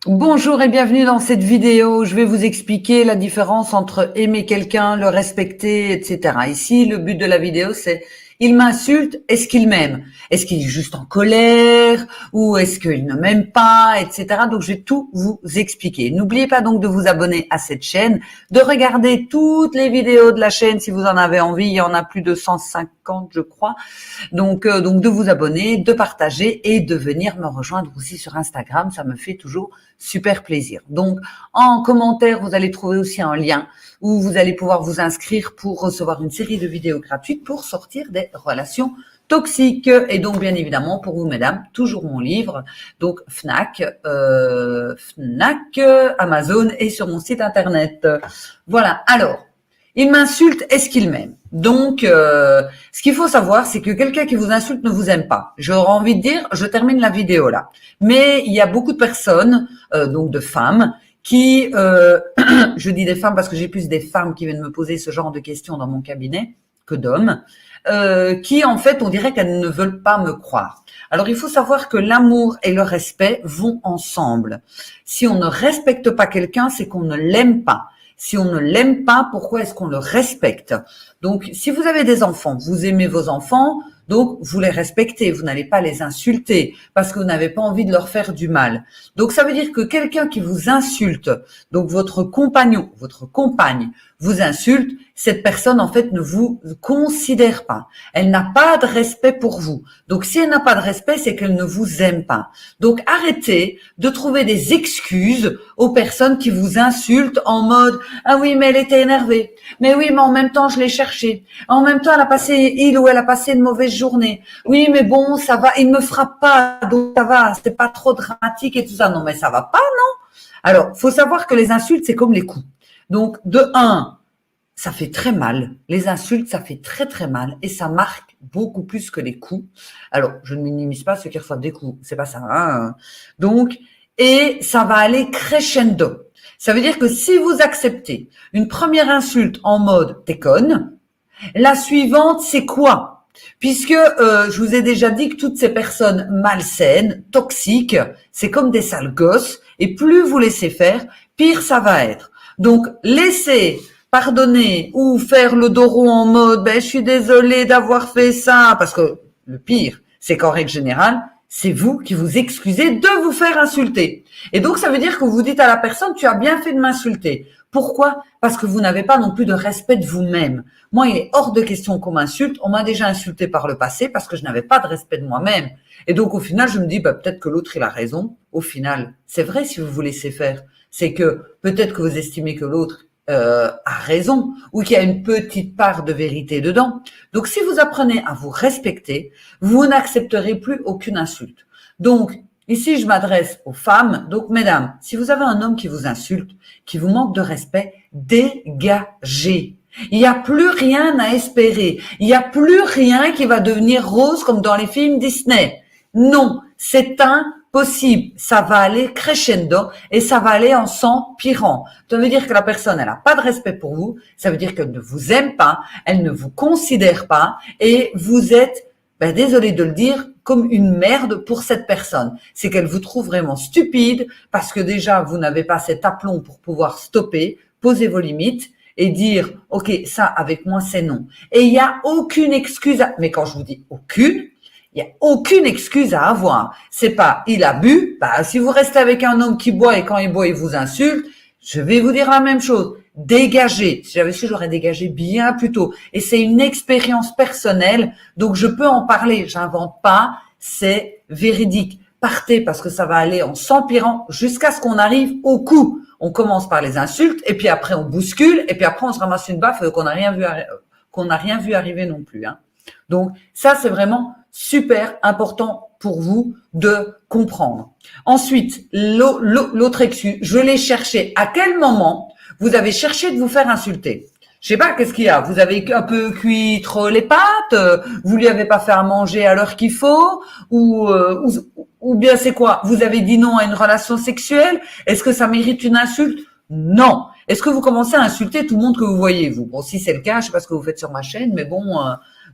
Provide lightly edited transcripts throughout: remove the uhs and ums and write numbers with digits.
Bonjour et bienvenue dans cette vidéo. Je vais vous expliquer la différence entre aimer quelqu'un, le respecter, etc. Ici, le but de la vidéo, c'est il m'insulte, est-ce qu'il m'aime? Est-ce qu'il est juste en colère? Ou est-ce qu'il ne m'aime pas, etc. Donc, je vais tout vous expliquer. N'oubliez pas donc de vous abonner à cette chaîne, de regarder toutes les vidéos de la chaîne si vous en avez envie. Il y en a plus de 150, je crois. Donc de vous abonner, de partager et de venir me rejoindre aussi sur Instagram. Ça me fait toujours super plaisir. Donc, en commentaire, vous allez trouver aussi un lien où vous allez pouvoir vous inscrire pour recevoir une série de vidéos gratuites pour sortir des relations toxiques. Et donc, bien évidemment, pour vous, mesdames, toujours mon livre. Donc, Fnac, Amazon et sur mon site internet. Voilà. Alors, il m'insulte, est-ce qu'il m'aime? Donc, ce qu'il faut savoir, c'est que quelqu'un qui vous insulte ne vous aime pas. J'aurais envie de dire, je termine la vidéo là. Mais il y a beaucoup de personnes, donc de femmes, qui, je dis des femmes parce que j'ai plus des femmes qui viennent me poser ce genre de questions dans mon cabinet que d'hommes, qui en fait, on dirait qu'elles ne veulent pas me croire. Alors, il faut savoir que l'amour et le respect vont ensemble. Si on ne respecte pas quelqu'un, c'est qu'on ne l'aime pas. Si on ne l'aime pas, pourquoi est-ce qu'on le respecte? Donc, si vous avez des enfants, vous aimez vos enfants, donc vous les respectez, vous n'allez pas les insulter parce que vous n'avez pas envie de leur faire du mal. Donc, ça veut dire que quelqu'un qui vous insulte, donc votre compagnon, votre compagne vous insulte, cette personne en fait ne vous considère pas. Elle n'a pas de respect pour vous. Donc, si elle n'a pas de respect, c'est qu'elle ne vous aime pas. Donc, arrêtez de trouver des excuses aux personnes qui vous insultent en mode « Ah oui, mais elle était énervée. Mais oui, mais en même temps, je l'ai cherchée. En même temps, il ou elle a passé une mauvaise journée. Oui, mais bon, ça va, il ne me frappe pas, donc ça va, c'est pas trop dramatique et tout ça. Non, mais ça va pas, non? Alors, faut savoir que les insultes, c'est comme les coups. Donc, de un, ça fait très mal. Les insultes, ça fait très très mal et ça marque beaucoup plus que les coups. Alors, je ne minimise pas ceux qui reçoivent des coups, c'est pas ça. Hein. Donc, et ça va aller crescendo. Ça veut dire que si vous acceptez une première insulte en mode t'es conne, la suivante c'est quoi? Puisque je vous ai déjà dit que toutes ces personnes malsaines, toxiques, c'est comme des sales gosses et plus vous laissez faire, pire ça va être. Donc laissez pardonner ou faire le dos rond en mode je suis désolée d'avoir fait ça parce que le pire c'est qu'en règle générale c'est vous qui vous excusez de vous faire insulter. Et donc, ça veut dire que vous dites à la personne, tu as bien fait de m'insulter. Pourquoi? Parce que vous n'avez pas non plus de respect de vous-même. Moi, il est hors de question qu'on m'insulte. On m'a déjà insulté par le passé parce que je n'avais pas de respect de moi-même. Et donc, au final, je me dis, peut-être que l'autre, il a raison. Au final, c'est vrai si vous vous laissez faire. C'est que peut-être que vous estimez que l'autre a raison ou qu'il y a une petite part de vérité dedans. Donc, si vous apprenez à vous respecter, vous n'accepterez plus aucune insulte. Donc, ici, je m'adresse aux femmes. Donc, mesdames, si vous avez un homme qui vous insulte, qui vous manque de respect, dégagez. Il n'y a plus rien à espérer. Il n'y a plus rien qui va devenir rose comme dans les films Disney. Non, c'est impossible. Ça va aller crescendo et ça va aller en s'empirant. Ça veut dire que la personne, elle n'a pas de respect pour vous. Ça veut dire qu'elle ne vous aime pas, elle ne vous considère pas et vous êtes, désolé de le dire, comme une merde pour cette personne. C'est qu'elle vous trouve vraiment stupide parce que déjà, vous n'avez pas cet aplomb pour pouvoir stopper, poser vos limites et dire, OK, ça, avec moi, c'est non. Et il n'y a aucune excuse, mais quand je vous dis aucune, il n'y a aucune excuse à avoir. C'est pas, il a bu, si vous restez avec un homme qui boit et quand il boit, il vous insulte, je vais vous dire la même chose. Dégagez. Si j'avais su, j'aurais dégagé bien plus tôt. Et c'est une expérience personnelle, donc je peux en parler. J'invente pas, c'est véridique. Partez parce que ça va aller en s'empirant jusqu'à ce qu'on arrive au coup. On commence par les insultes et puis après on bouscule et puis après on se ramasse une baffe qu'on n'a rien vu arriver non plus. Hein. Donc ça c'est vraiment super important pour vous de comprendre. Ensuite, l'autre excuse, je l'ai cherché. À quel moment vous avez cherché de vous faire insulter? Je sais pas, qu'est-ce qu'il y a? Vous avez un peu cuit trop les pâtes? Vous lui avez pas fait à manger à l'heure qu'il faut? Ou bien c'est quoi? Vous avez dit non à une relation sexuelle? Est-ce que ça mérite une insulte? Non. Est-ce que vous commencez à insulter tout le monde que vous voyez, vous? Bon, si c'est le cas, je sais pas ce que vous faites sur ma chaîne, mais bon,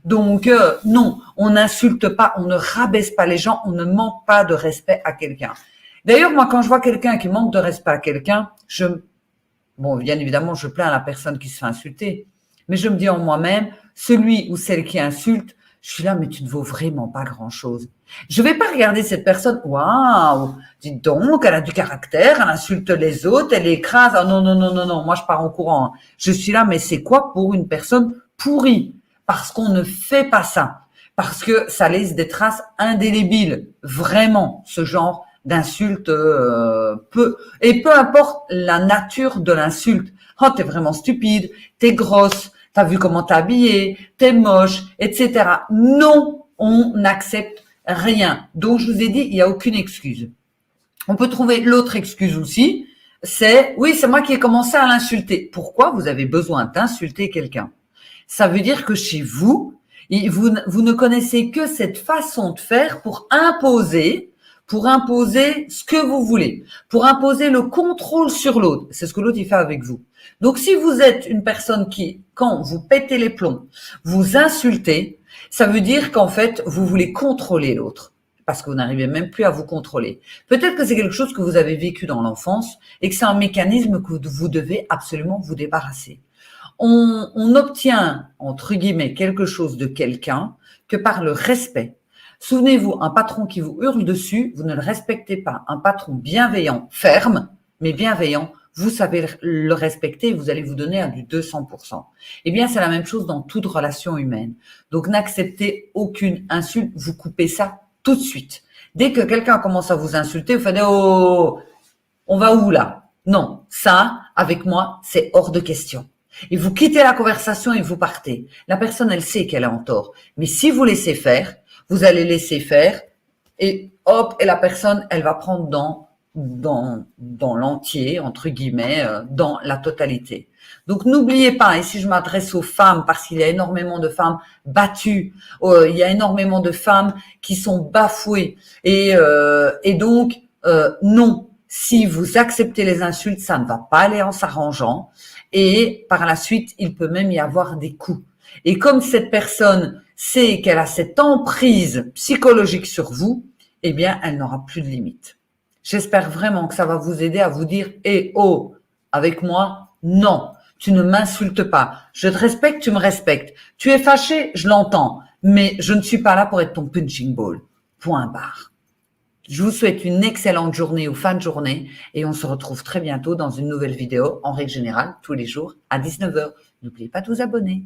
donc non, on n'insulte pas, on ne rabaisse pas les gens, on ne manque pas de respect à quelqu'un. D'ailleurs, moi, quand je vois quelqu'un qui manque de respect à quelqu'un, bon, bien évidemment, je plains la personne qui se fait insulter, mais je me dis en moi-même, celui ou celle qui insulte, je suis là, mais tu ne vaux vraiment pas grand-chose. Je vais pas regarder cette personne, waouh, dis donc, elle a du caractère, elle insulte les autres, elle écrase. Ah non, non, non, non, non, moi je pars en courant, hein. Je suis là, mais c'est quoi pour une personne pourrie? Parce qu'on ne fait pas ça. Parce que ça laisse des traces indélébiles. Vraiment, ce genre d'insulte peu importe la nature de l'insulte. Oh, t'es vraiment stupide, t'es grosse, t'as vu comment t'es habillée, t'es moche, etc. Non, on n'accepte rien. Donc, je vous ai dit, il n'y a aucune excuse. On peut trouver l'autre excuse aussi, c'est, oui, c'est moi qui ai commencé à l'insulter. Pourquoi vous avez besoin d'insulter quelqu'un? Ça veut dire que chez vous, vous ne connaissez que cette façon de faire pour imposer ce que vous voulez, pour imposer le contrôle sur l'autre. C'est ce que l'autre il fait avec vous. Donc si vous êtes une personne qui, quand vous pétez les plombs, vous insultez, ça veut dire qu'en fait, vous voulez contrôler l'autre parce que vous n'arrivez même plus à vous contrôler. Peut-être que c'est quelque chose que vous avez vécu dans l'enfance et que c'est un mécanisme que vous devez absolument vous débarrasser. On obtient, entre guillemets, quelque chose de quelqu'un que par le respect. Souvenez-vous, un patron qui vous hurle dessus, vous ne le respectez pas. Un patron bienveillant, ferme, mais bienveillant, vous savez le respecter, vous allez vous donner à du 200%. Eh bien, c'est la même chose dans toute relation humaine. Donc, n'acceptez aucune insulte, vous coupez ça tout de suite. Dès que quelqu'un commence à vous insulter, vous faites « Oh, on va où là ?» Non, ça, avec moi, c'est hors de question. Et vous quittez la conversation et vous partez. La personne, elle sait qu'elle est en tort. Mais si vous laissez faire, vous allez laisser faire et hop, et la personne, elle va prendre dans l'entier, entre guillemets, dans la totalité. Donc n'oubliez pas, et si je m'adresse aux femmes, parce qu'il y a énormément de femmes battues, il y a énormément de femmes qui sont bafouées, et donc non, si vous acceptez les insultes, ça ne va pas aller en s'arrangeant, et par la suite, il peut même y avoir des coups. Et comme cette personne sait qu'elle a cette emprise psychologique sur vous, eh bien, elle n'aura plus de limite. J'espère vraiment que ça va vous aider à vous dire « Eh oh, avec moi, non, tu ne m'insultes pas. Je te respecte, tu me respectes. Tu es fâché, je l'entends, mais je ne suis pas là pour être ton punching ball. Point barre. » Je vous souhaite une excellente journée ou fin de journée et on se retrouve très bientôt dans une nouvelle vidéo, en règle générale, tous les jours à 19h. N'oubliez pas de vous abonner.